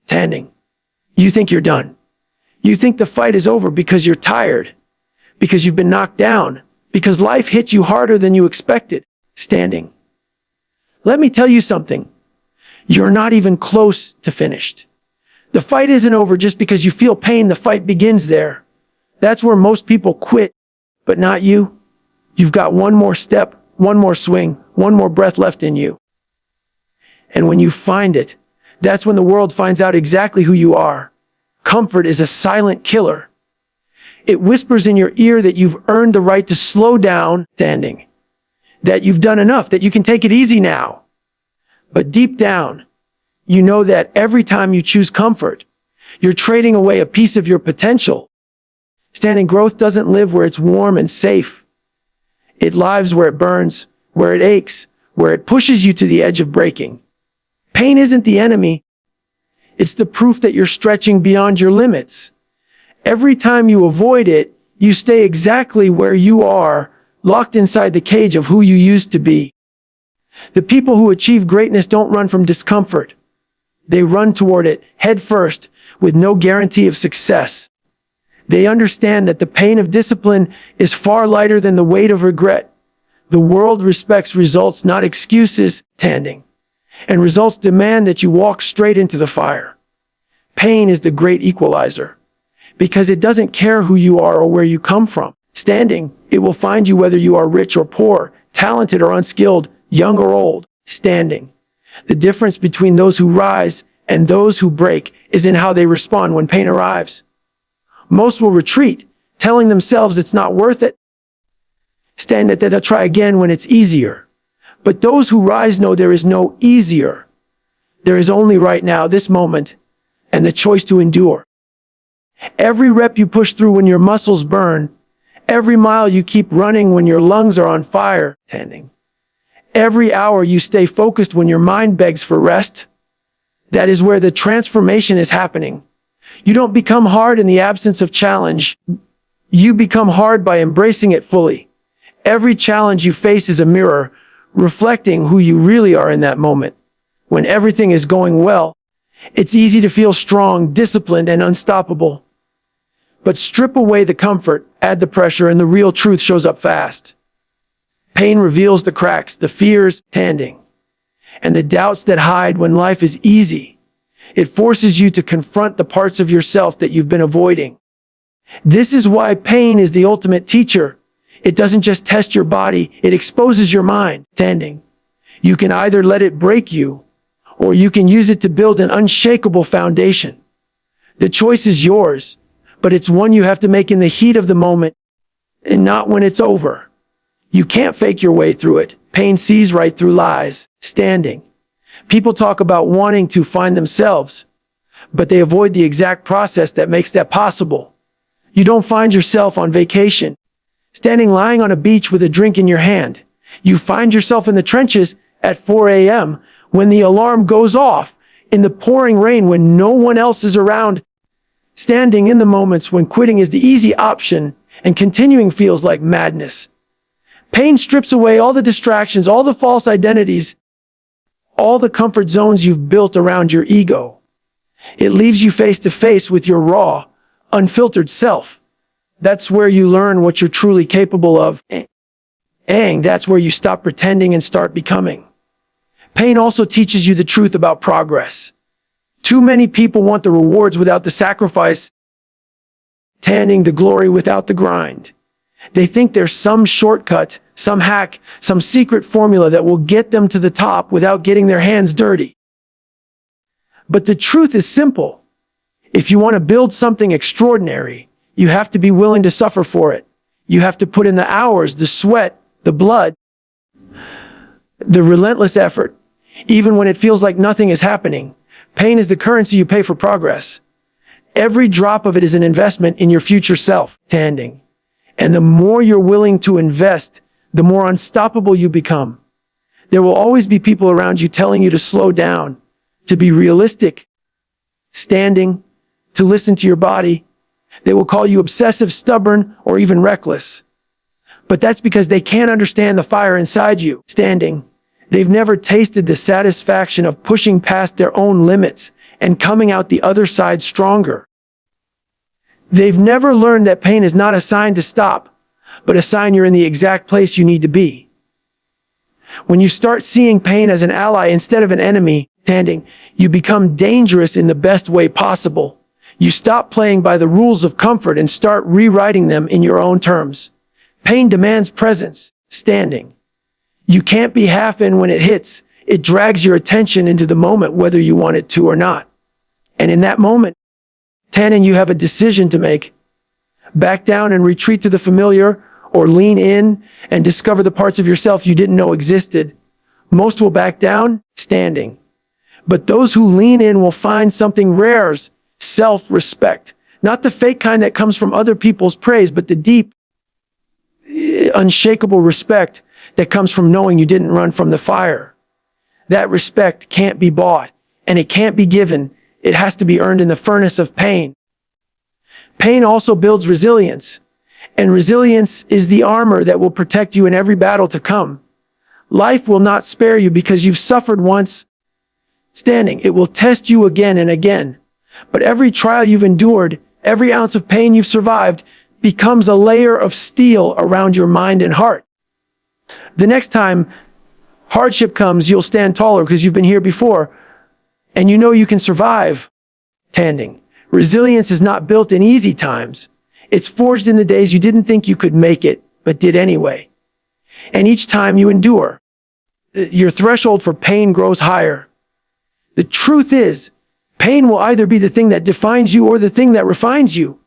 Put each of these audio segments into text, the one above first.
Standing. You think you're done. You think the fight is over because you're tired, because you've been knocked down, because life hit you harder than you expected. Standing. Let me tell you something. You're not even close to finished. The fight isn't over just because you feel pain. The fight begins there. That's where most people quit, but not you. You've got one more step, one more swing, one more breath left in you. And when you find it, that's when the world finds out exactly who you are. Comfort is a silent killer. It whispers in your ear that you've earned the right to slow down. Standing. That you've done enough, that you can take it easy now. But deep down, you know that every time you choose comfort, you're trading away a piece of your potential. Standing. Growth doesn't live where it's warm and safe. It lives where it burns, where it aches, where it pushes you to the edge of breaking. Pain isn't the enemy. It's the proof that you're stretching beyond your limits. Every time you avoid it, you stay exactly where you are, locked inside the cage of who you used to be. The people who achieve greatness don't run from discomfort. They run toward it, head first, with no guarantee of success. They understand that the pain of discipline is far lighter than the weight of regret. The world respects results, not excuses. Standing. And results demand that you walk straight into the fire. Pain is the great equalizer, because it doesn't care who you are or where you come from. Standing, it will find you whether you are rich or poor, talented or unskilled, young or old. Standing. The difference between those who rise and those who break is in how they respond when pain arrives. Most will retreat, telling themselves it's not worth it. Stand that they'll try again when it's easier. But those who rise know there is no easier. There is only right now, this moment, and the choice to endure. Every rep you push through when your muscles burn, every mile you keep running when your lungs are on fire. Standing. Every hour you stay focused when your mind begs for rest, that is where the transformation is happening. You don't become hard in the absence of challenge. You become hard by embracing it fully. Every challenge you face is a mirror, reflecting who you really are in that moment. When everything is going well, it's easy to feel strong, disciplined, and unstoppable. But strip away the comfort, add the pressure, and the real truth shows up fast. Pain reveals the cracks, the fears. Standing. And the doubts that hide when life is easy. It forces you to confront the parts of yourself that you've been avoiding. This is why pain is the ultimate teacher. It doesn't just test your body, it exposes your mind. Standing. You can either let it break you, or you can use it to build an unshakable foundation. The choice is yours, but it's one you have to make in the heat of the moment, and not when it's over. You can't fake your way through it. Pain sees right through lies. Standing. People talk about wanting to find themselves, but they avoid the exact process that makes that possible. You don't find yourself on vacation, standing lying on a beach with a drink in your hand. You find yourself in the trenches at 4 a.m. when the alarm goes off, in the pouring rain when no one else is around, standing in the moments when quitting is the easy option and continuing feels like madness. Pain strips away all the distractions, all the false identities, all the comfort zones you've built around your ego. It leaves you face to face with your raw, unfiltered self. That's where you learn what you're truly capable of. And that's where you stop pretending and start becoming. Pain also teaches you the truth about progress. Too many people want the rewards without the sacrifice, tanning the glory without the grind. They think there's some shortcut, some hack, some secret formula that will get them to the top without getting their hands dirty. But the truth is simple. If you want to build something extraordinary, you have to be willing to suffer for it. You have to put in the hours, the sweat, the blood, the relentless effort. Even when it feels like nothing is happening, pain is the currency you pay for progress. Every drop of it is an investment in your future self. Standing. And the more you're willing to invest, the more unstoppable you become. There will always be people around you telling you to slow down, to be realistic, standing, to listen to your body. They will call you obsessive, stubborn, or even reckless. But that's because they can't understand the fire inside you. Standing. They've never tasted the satisfaction of pushing past their own limits and coming out the other side stronger. They've never learned that pain is not a sign to stop, but a sign you're in the exact place you need to be. When you start seeing pain as an ally instead of an enemy, you become dangerous in the best way possible. You stop playing by the rules of comfort and start rewriting them in your own terms. Pain demands presence, standing. You can't be half in when it hits. It drags your attention into the moment whether you want it to or not. And in that moment, you have a decision to make. Back down and retreat to the familiar, or lean in and discover the parts of yourself you didn't know existed. Most will back down, standing. But those who lean in will find something rare, self-respect. Not the fake kind that comes from other people's praise, but the deep, unshakable respect that comes from knowing you didn't run from the fire. That respect can't be bought, and it can't be given. It has to be earned in the furnace of pain. Pain also builds resilience, and resilience is the armor that will protect you in every battle to come. Life will not spare you because you've suffered once. Standing, it will test you again and again. But every trial you've endured, every ounce of pain you've survived, becomes a layer of steel around your mind and heart. The next time hardship comes, you'll stand taller because you've been here before, and you know you can survive. Standing. Resilience is not built in easy times. It's forged in the days you didn't think you could make it, but did anyway. And each time you endure, your threshold for pain grows higher. The truth is, pain will either be the thing that defines you or the thing that refines you.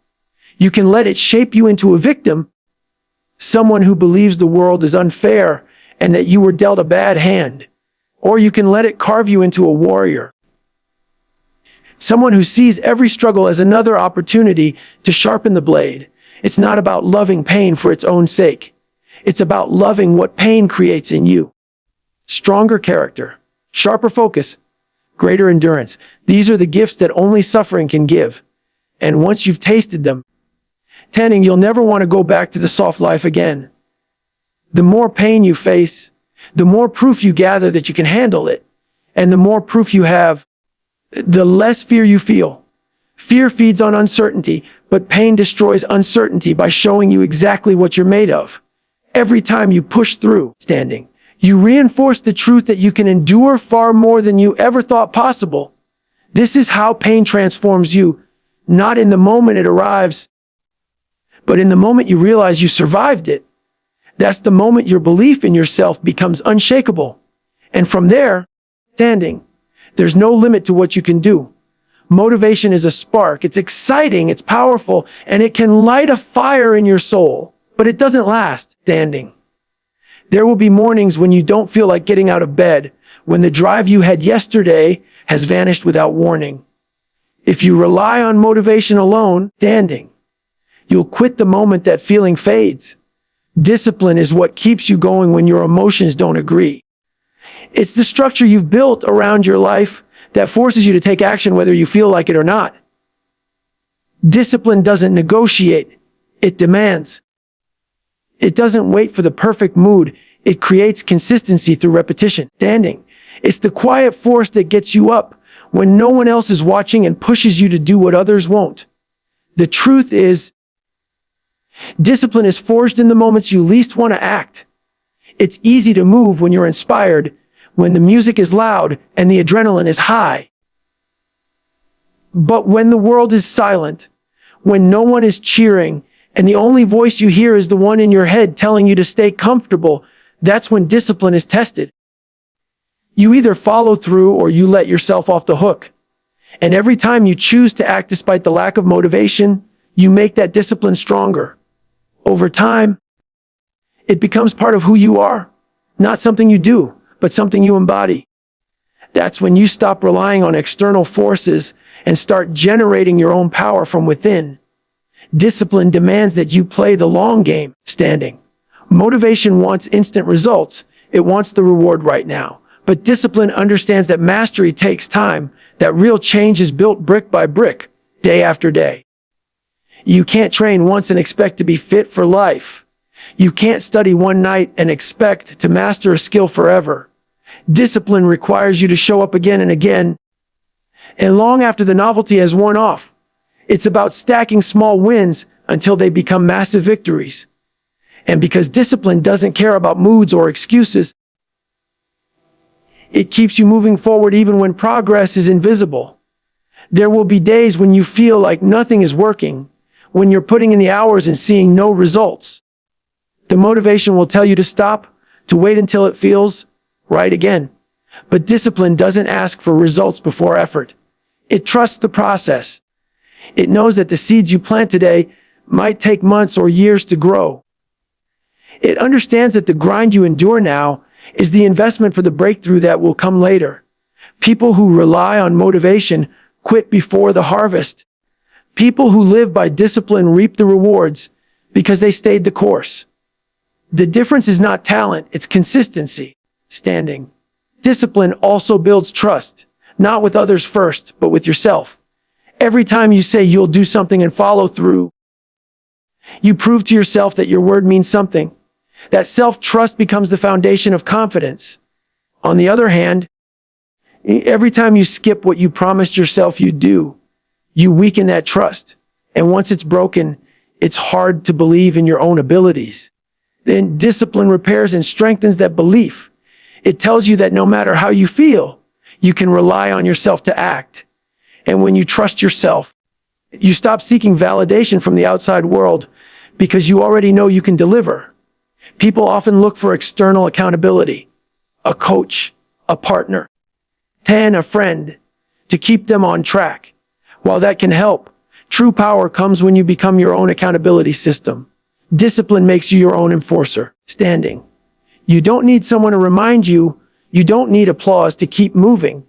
You can let it shape you into a victim, someone who believes the world is unfair and that you were dealt a bad hand. Or you can let it carve you into a warrior, someone who sees every struggle as another opportunity to sharpen the blade. It's not about loving pain for its own sake. It's about loving what pain creates in you. Stronger character, sharper focus, greater endurance. These are the gifts that only suffering can give. And once you've tasted them, you'll never want to go back to the soft life again. The more pain you face, the more proof you gather that you can handle it. And the more proof you have, the less fear you feel. Fear feeds on uncertainty, but pain destroys uncertainty by showing you exactly what you're made of. Every time you push through, standing, you reinforce the truth that you can endure far more than you ever thought possible. This is how pain transforms you, not in the moment it arrives, but in the moment you realize you survived it. That's the moment your belief in yourself becomes unshakable. And from there, standing, there's no limit to what you can do. Motivation is a spark. It's exciting, it's powerful, and it can light a fire in your soul. But it doesn't last. Standing. There will be mornings when you don't feel like getting out of bed, when the drive you had yesterday has vanished without warning. If you rely on motivation alone, standing, you'll quit the moment that feeling fades. Discipline is what keeps you going when your emotions don't agree. It's the structure you've built around your life that forces you to take action whether you feel like it or not. Discipline doesn't negotiate, it demands. It doesn't wait for the perfect mood, it creates consistency through repetition. Standing. It's the quiet force that gets you up when no one else is watching and pushes you to do what others won't. The truth is, discipline is forged in the moments you least want to act. It's easy to move when you're inspired, when the music is loud and the adrenaline is high. But when the world is silent, when no one is cheering, and the only voice you hear is the one in your head telling you to stay comfortable, that's when discipline is tested. You either follow through or you let yourself off the hook. And every time you choose to act despite the lack of motivation, you make that discipline stronger. Over time, it becomes part of who you are, not something you do, but something you embody. That's when you stop relying on external forces and start generating your own power from within. Discipline demands that you play the long game. Standing. Motivation wants instant results. It wants the reward right now. But discipline understands that mastery takes time, that real change is built brick by brick, day after day. You can't train once and expect to be fit for life. You can't study one night and expect to master a skill forever. Discipline requires you to show up again and again, And long after the novelty has worn off, it's about stacking small wins until they become massive victories. And because discipline doesn't care about moods or excuses, it keeps you moving forward even when progress is invisible. There will be days when you feel like nothing is working, when you're putting in the hours and seeing no results. The motivation will tell you to stop, to wait until it feels right again. But discipline doesn't ask for results before effort. It trusts the process. It knows that the seeds you plant today might take months or years to grow. It understands that the grind you endure now is the investment for the breakthrough that will come later. People who rely on motivation quit before the harvest. People who live by discipline reap the rewards because they stayed the course. The difference is not talent, it's consistency. Standing. Discipline also builds trust, not with others first, but with yourself. Every time you say you'll do something and follow through, you prove to yourself that your word means something. That self-trust becomes the foundation of confidence. On the other hand, every time you skip what you promised yourself you'd do, you weaken that trust. And once it's broken, it's hard to believe in your own abilities. Then discipline repairs and strengthens that belief. It tells you that no matter how you feel, you can rely on yourself to act. And when you trust yourself, you stop seeking validation from the outside world because you already know you can deliver. People often look for external accountability, a coach, a partner, a friend, to keep them on track. While that can help, true power comes when you become your own accountability system. Discipline makes you your own enforcer. Standing. You don't need someone to remind you. You don't need applause to keep moving.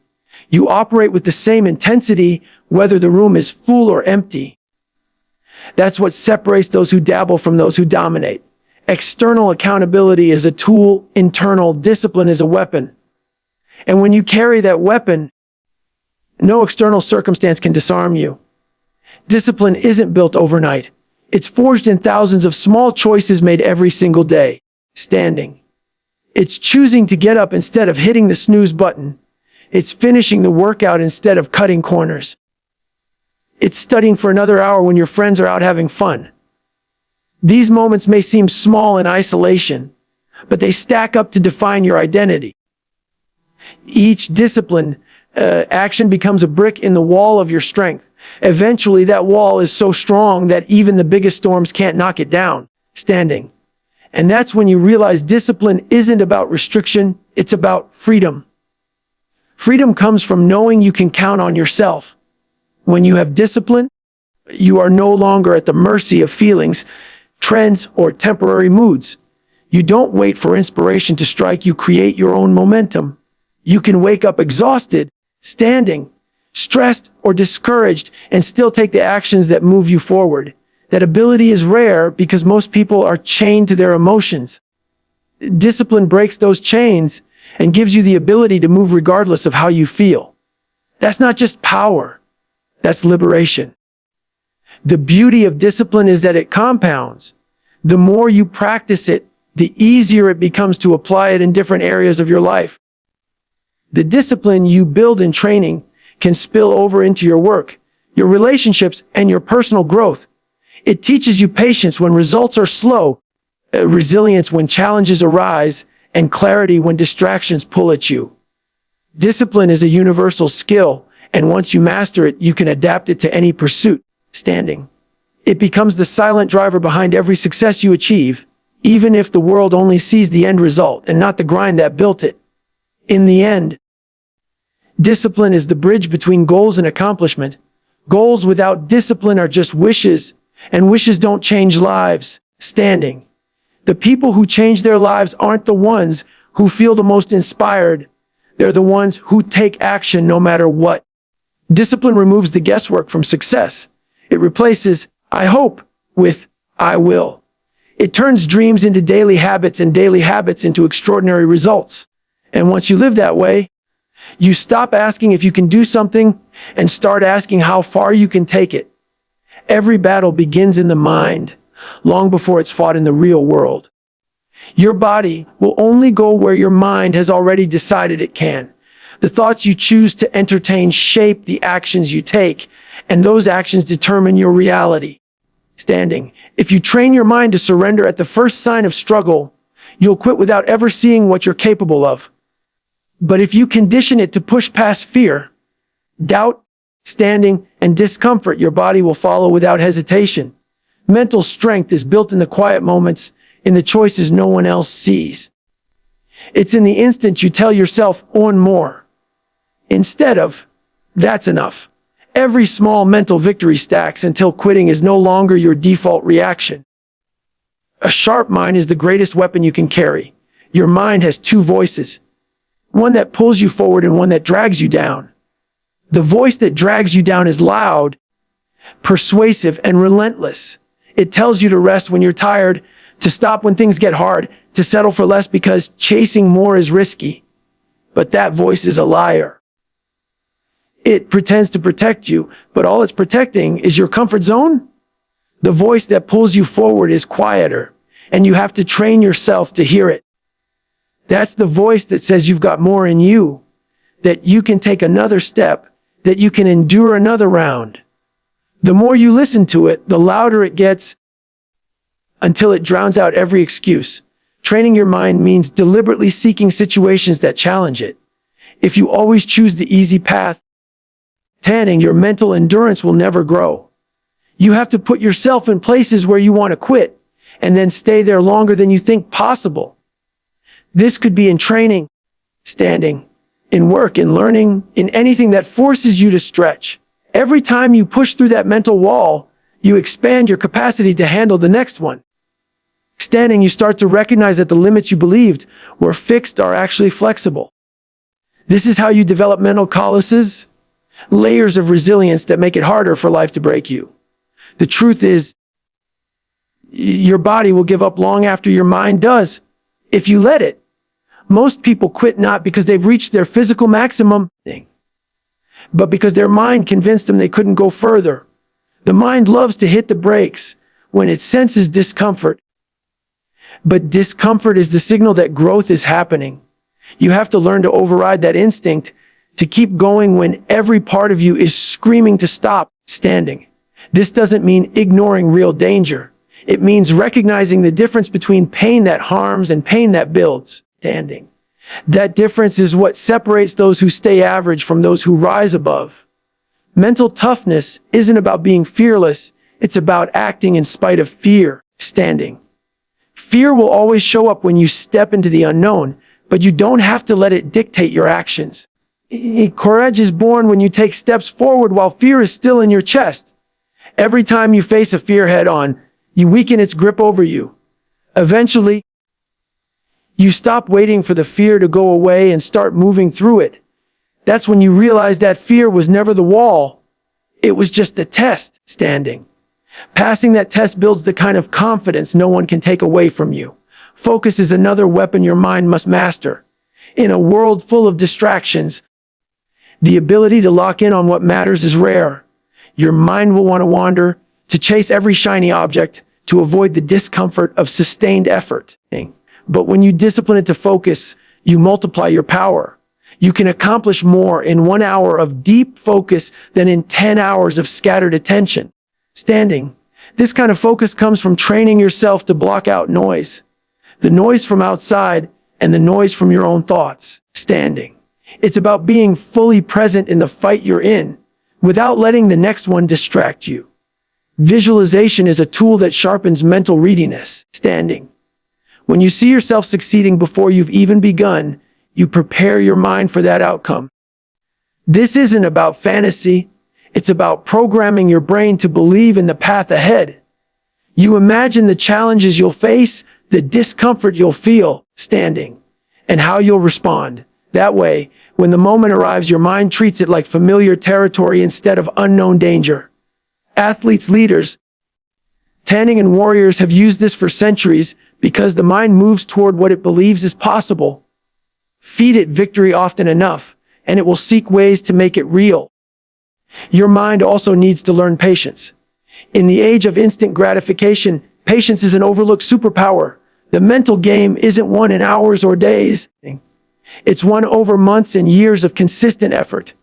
You operate with the same intensity, whether the room is full or empty. That's what separates those who dabble from those who dominate. External accountability is a tool, internal discipline is a weapon. And when you carry that weapon, no external circumstance can disarm you. Discipline isn't built overnight. It's forged in thousands of small choices made every single day. Standing. It's choosing to get up instead of hitting the snooze button. It's finishing the workout instead of cutting corners. It's studying for another hour when your friends are out having fun. These moments may seem small in isolation, but they stack up to define your identity. Each discipline action becomes a brick in the wall of your strength. Eventually, that wall is so strong that even the biggest storms can't knock it down. Standing. And that's when you realize discipline isn't about restriction, it's about freedom. Freedom comes from knowing you can count on yourself. When you have discipline, you are no longer at the mercy of feelings, trends, or temporary moods. You don't wait for inspiration to strike, you create your own momentum. You can wake up exhausted, standing, stressed, or discouraged, and still take the actions that move you forward. That ability is rare because most people are chained to their emotions. Discipline breaks those chains and gives you the ability to move regardless of how you feel. That's not just power, that's liberation. The beauty of discipline is that it compounds. The more you practice it, the easier it becomes to apply it in different areas of your life. The discipline you build in training can spill over into your work, your relationships, and your personal growth. It teaches you patience when results are slow, resilience when challenges arise, and clarity when distractions pull at you. Discipline is a universal skill, and once you master it, you can adapt it to any pursuit. Standing. It becomes the silent driver behind every success you achieve, even if the world only sees the end result and not the grind that built it. In the end, discipline is the bridge between goals and accomplishment. Goals without discipline are just wishes, and wishes don't change lives. Standing. The people who change their lives aren't the ones who feel the most inspired. They're the ones who take action no matter what. Discipline removes the guesswork from success. It replaces "I hope" with "I will." It turns dreams into daily habits and daily habits into extraordinary results. And once you live that way, you stop asking if you can do something and start asking how far you can take it. Every battle begins in the mind, long before it's fought in the real world. Your body will only go where your mind has already decided it can. The thoughts you choose to entertain shape the actions you take, and those actions determine your reality. Standing. If you train your mind to surrender at the first sign of struggle, you'll quit without ever seeing what you're capable of. But if you condition it to push past fear, doubt, standing, and discomfort, your body will follow without hesitation. Mental strength is built in the quiet moments, in the choices no one else sees. It's in the instant you tell yourself, "on more," instead of, "that's enough." Every small mental victory stacks until quitting is no longer your default reaction. A sharp mind is the greatest weapon you can carry. Your mind has two voices, one that pulls you forward and one that drags you down. The voice that drags you down is loud, persuasive, and relentless. It tells you to rest when you're tired, to stop when things get hard, to settle for less because chasing more is risky. But that voice is a liar. It pretends to protect you, but all it's protecting is your comfort zone. The voice that pulls you forward is quieter, and you have to train yourself to hear it. That's the voice that says you've got more in you, that you can take another step, that you can endure another round. The more you listen to it, the louder it gets, until it drowns out every excuse. Training your mind means deliberately seeking situations that challenge it. If you always choose the easy path, your mental endurance will never grow. You have to put yourself in places where you want to quit, and then stay there longer than you think possible. This could be in training, standing, in work, in learning, in anything that forces you to stretch. Every time you push through that mental wall, you expand your capacity to handle the next one. Standing, you start to recognize that the limits you believed were fixed are actually flexible. This is how you develop mental calluses, layers of resilience that make it harder for life to break you. The truth is, your body will give up long after your mind does, if you let it. Most people quit not because they've reached their physical maximum, but because their mind convinced them they couldn't go further. The mind loves to hit the brakes when it senses discomfort. But discomfort is the signal that growth is happening. You have to learn to override that instinct to keep going when every part of you is screaming to stop. Standing. This doesn't mean ignoring real danger. It means recognizing the difference between pain that harms and pain that builds. Standing. That difference is what separates those who stay average from those who rise above. Mental toughness isn't about being fearless. It's about acting in spite of fear. Standing. Fear will always show up when you step into the unknown, but you don't have to let it dictate your actions. Courage is born when you take steps forward while fear is still in your chest. Every time you face a fear head on, you weaken its grip over you. Eventually, you stop waiting for the fear to go away and start moving through it. That's when you realize that fear was never the wall. It was just the test. Standing. Passing that test builds the kind of confidence no one can take away from you. Focus is another weapon your mind must master. In a world full of distractions, the ability to lock in on what matters is rare. Your mind will want to wander, to chase every shiny object, to avoid the discomfort of sustained effort. But when you discipline it to focus, you multiply your power. You can accomplish more in 1 hour of deep focus than in 10 hours of scattered attention. Standing. This kind of focus comes from training yourself to block out noise. The noise from outside and the noise from your own thoughts. Standing. It's about being fully present in the fight you're in, without letting the next one distract you. Visualization is a tool that sharpens mental readiness. Standing. When you see yourself succeeding before you've even begun, you prepare your mind for that outcome. This isn't about fantasy. It's about programming your brain to believe in the path ahead. You imagine the challenges you'll face, the discomfort you'll feel, standing, and how you'll respond. That way, when the moment arrives, your mind treats it like familiar territory instead of unknown danger. Athletes, leaders, tanning and warriors have used this for centuries because the mind moves toward what it believes is possible. Feed it victory often enough, and it will seek ways to make it real. Your mind also needs to learn patience. In the age of instant gratification, patience is an overlooked superpower. The mental game isn't won in hours or days. It's won over months and years of consistent effort.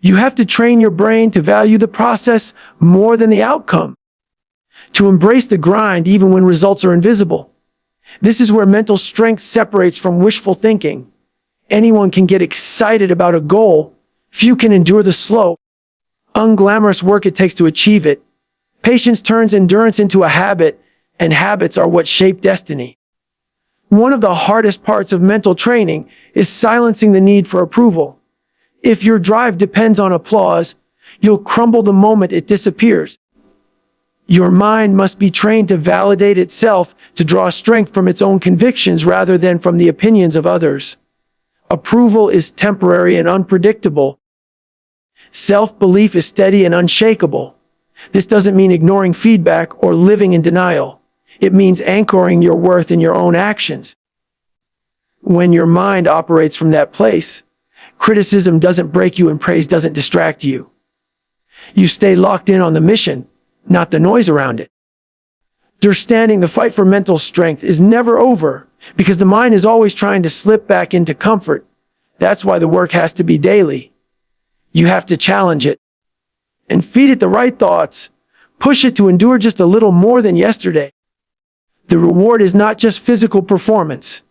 You have to train your brain to value the process more than the outcome, to embrace the grind even when results are invisible. This is where mental strength separates from wishful thinking. Anyone can get excited about a goal. Few can endure the slow, unglamorous work it takes to achieve it. Patience turns endurance into a habit, and habits are what shape destiny. One of the hardest parts of mental training is silencing the need for approval. If your drive depends on applause, you'll crumble the moment it disappears. Your mind must be trained to validate itself, to draw strength from its own convictions rather than from the opinions of others. Approval is temporary and unpredictable. Self-belief is steady and unshakable. This doesn't mean ignoring feedback or living in denial. It means anchoring your worth in your own actions. When your mind operates from that place, criticism doesn't break you and praise doesn't distract you. You stay locked in on the mission, not the noise around it. Understanding the fight for mental strength is never over because the mind is always trying to slip back into comfort. That's why the work has to be daily. You have to challenge it and feed it the right thoughts. Push it to endure just a little more than yesterday. The reward is not just physical performance.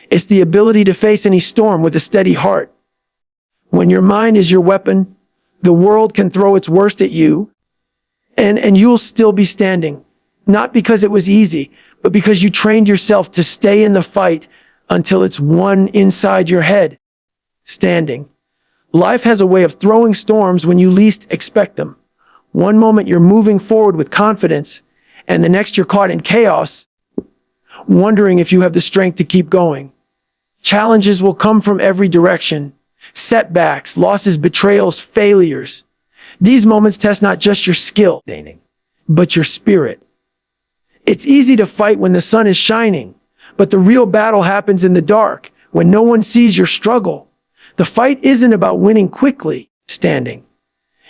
It's the ability to face any storm with a steady heart. When your mind is your weapon, the world can throw its worst at you, and you'll still be standing. Not because it was easy, but because you trained yourself to stay in the fight until it's won inside your head. Standing. Life has a way of throwing storms when you least expect them. One moment you're moving forward with confidence, and the next you're caught in chaos, wondering if you have the strength to keep going. Challenges will come from every direction. Setbacks, losses, betrayals, failures. These moments test not just your skill, but your spirit. It's easy to fight when the sun is shining, but the real battle happens in the dark, when no one sees your struggle. The fight isn't about winning quickly, standing.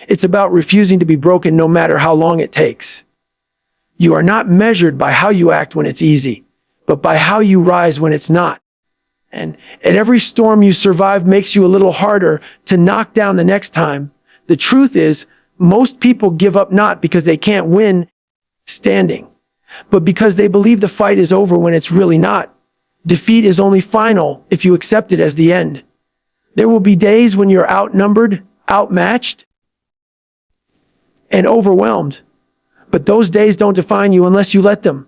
It's about refusing to be broken no matter how long it takes. You are not measured by how you act when it's easy, but by how you rise when it's not. And every storm you survive makes you a little harder to knock down the next time. The truth is, most people give up not because they can't win, standing, but because they believe the fight is over when it's really not. Defeat is only final if you accept it as the end. There will be days when you're outnumbered, outmatched, and overwhelmed. But those days don't define you unless you let them.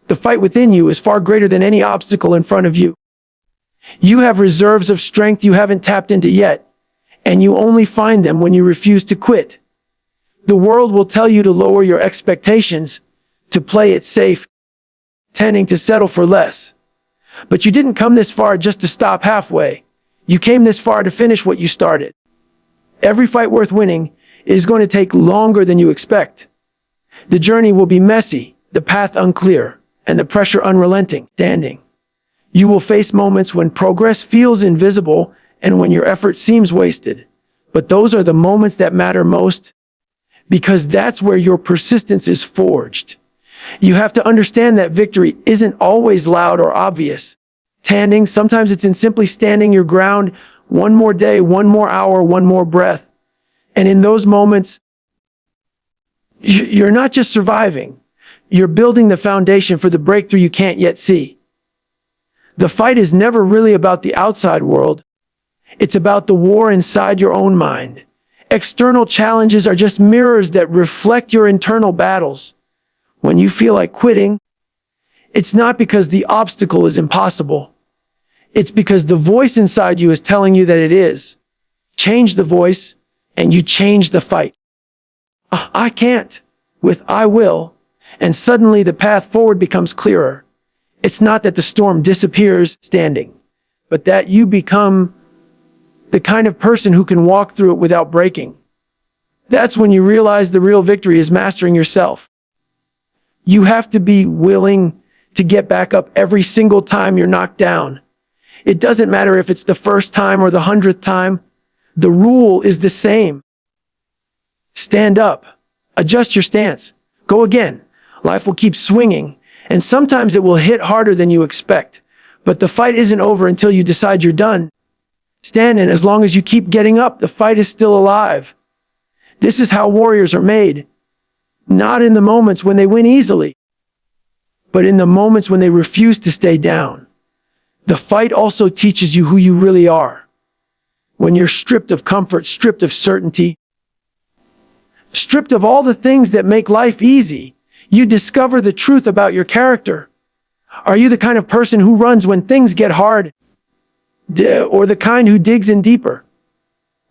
The fight within you is far greater than any obstacle in front of you. You have reserves of strength you haven't tapped into yet, and you only find them when you refuse to quit. The world will tell you to lower your expectations, to play it safe, tending to settle for less. But you didn't come this far just to stop halfway. You came this far to finish what you started. Every fight worth winning is going to take longer than you expect. The journey will be messy, the path unclear, and the pressure unrelenting. Standing. You will face moments when progress feels invisible and when your effort seems wasted. But those are the moments that matter most, because that's where your persistence is forged. You have to understand that victory isn't always loud or obvious. Standing, sometimes it's in simply standing your ground, one more day, one more hour, one more breath. And in those moments, you're not just surviving, you're building the foundation for the breakthrough you can't yet see. The fight is never really about the outside world. It's about the war inside your own mind. External challenges are just mirrors that reflect your internal battles. When you feel like quitting, it's not because the obstacle is impossible. It's because the voice inside you is telling you that it is. Change the voice, and you change the fight. I can't, with I will, and suddenly the path forward becomes clearer. It's not that the storm disappears standing, but that you become the kind of person who can walk through it without breaking. That's when you realize the real victory is mastering yourself. You have to be willing to get back up every single time you're knocked down. It doesn't matter if it's the first time or the 100th time. The rule is the same. Stand up. Adjust your stance. Go again. Life will keep swinging, and sometimes it will hit harder than you expect. But the fight isn't over until you decide you're done. Stand, and as long as you keep getting up, the fight is still alive. This is how warriors are made. Not in the moments when they win easily, but in the moments when they refuse to stay down. The fight also teaches you who you really are. When you're stripped of comfort, stripped of certainty, stripped of all the things that make life easy, you discover the truth about your character. Are you the kind of person who runs when things get hard, or the kind who digs in deeper?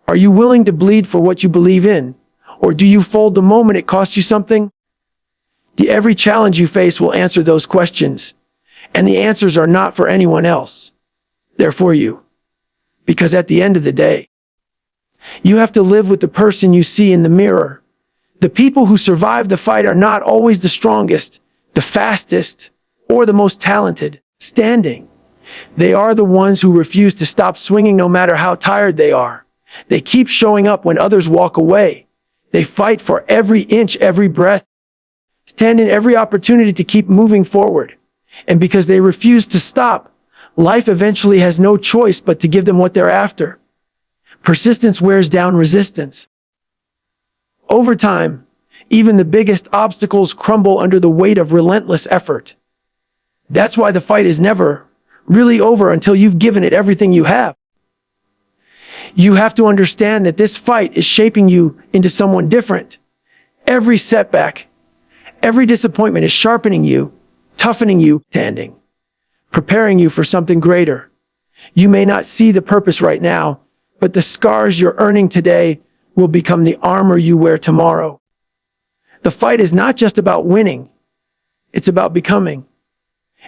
Are you willing to bleed for what you believe in, or do you fold the moment it costs you something? Every challenge you face will answer those questions, and the answers are not for anyone else. They're for you. Because at the end of the day, you have to live with the person you see in the mirror. The people who survive the fight are not always the strongest, the fastest, or the most talented. Standing. They are the ones who refuse to stop swinging no matter how tired they are. They keep showing up when others walk away. They fight for every inch, every breath. Stand in every opportunity to keep moving forward. And because they refuse to stop, life eventually has no choice but to give them what they're after. Persistence wears down resistance. Over time, even the biggest obstacles crumble under the weight of relentless effort. That's why the fight is never really over until you've given it everything you have. You have to understand that this fight is shaping you into someone different. Every setback, every disappointment is sharpening you, toughening you, standing, preparing you for something greater. You may not see the purpose right now, but the scars you're earning today will become the armor you wear tomorrow. The fight is not just about winning, it's about becoming.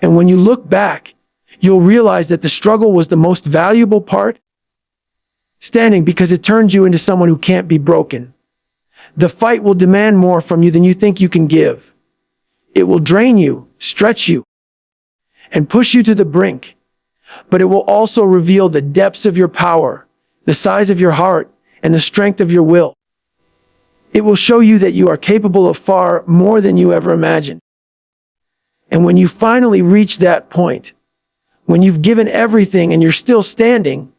And when you look back, you'll realize that the struggle was the most valuable part. Standing, because it turns you into someone who can't be broken. The fight will demand more from you than you think you can give. It will drain you, stretch you, and push you to the brink. But it will also reveal the depths of your power, the size of your heart, and the strength of your will. It will show you that you are capable of far more than you ever imagined. And when you finally reach that point, when you've given everything and you're still standing,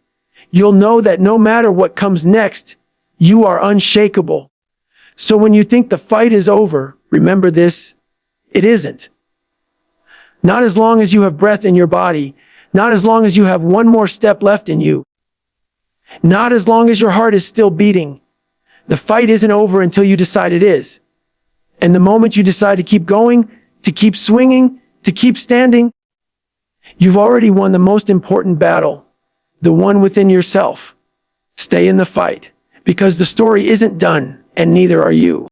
you'll know that no matter what comes next, you are unshakable. So when you think the fight is over, remember this: it isn't. Not as long as you have breath in your body, not as long as you have one more step left in you, not as long as your heart is still beating. The fight isn't over until you decide it is. And the moment you decide to keep going, to keep swinging, to keep standing, you've already won the most important battle, the one within yourself. Stay in the fight, because the story isn't done, and neither are you.